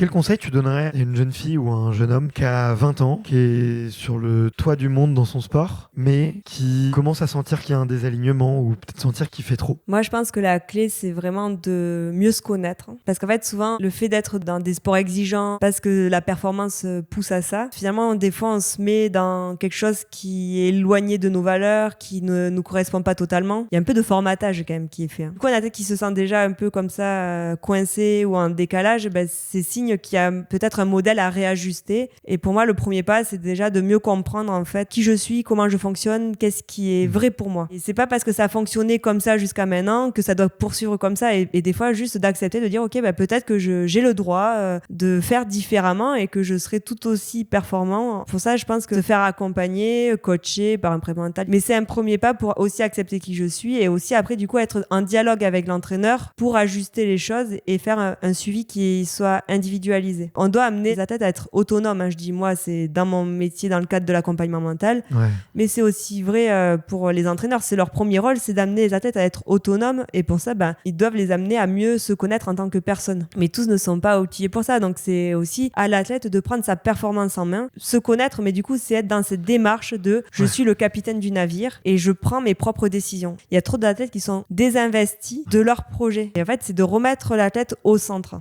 Quel conseil tu donnerais à une jeune fille ou à un jeune homme qui a 20 ans, qui est sur le toit du monde dans son sport, mais qui commence à sentir qu'il y a un désalignement ou peut-être sentir qu'il fait trop? Moi, je pense que la clé, c'est vraiment de mieux se connaître. Parce qu'en fait, souvent, le fait d'être dans des sports exigeants, parce que la performance pousse à ça, finalement, des fois, on se met dans quelque chose qui est éloigné de nos valeurs, qui ne nous correspond pas totalement. Il y a un peu de formatage quand même qui est fait. Du coup, on a tête qui se sent déjà un peu comme ça, coincé ou en décalage, c'est signe qu'il y a peut-être un modèle à réajuster. Et pour moi, le premier pas, c'est déjà de mieux comprendre en fait qui je suis, comment je fonctionne, qu'est-ce qui est vrai pour moi. Et c'est pas parce que ça a fonctionné comme ça jusqu'à maintenant que ça doit poursuivre comme ça. Et des fois, juste d'accepter de dire, ok, peut-être que j'ai le droit de faire différemment et que je serai tout aussi performant. Pour ça, je pense que se faire accompagner, coacher par un prépa mental, mais c'est un premier pas pour aussi accepter qui je suis et aussi après du coup être en dialogue avec l'entraîneur pour ajuster les choses et faire un suivi qui soit individualisé. On doit amener les athlètes à être autonomes. Je dis moi, c'est dans mon métier, dans le cadre de l'accompagnement mental, mais c'est aussi vrai pour les entraîneurs. C'est leur premier rôle, c'est d'amener les athlètes à être autonomes et pour ça, ils doivent les amener à mieux se connaître en tant que personne. Mais tous ne sont pas outillés pour ça, donc c'est aussi à l'athlète de prendre sa performance en main, se connaître, mais du coup, c'est être dans cette démarche de je suis le capitaine du navire et je prends mes propres décisions. Il y a trop d'athlètes qui sont désinvestis de leur projet. Et en fait, c'est de remettre l'athlète au centre.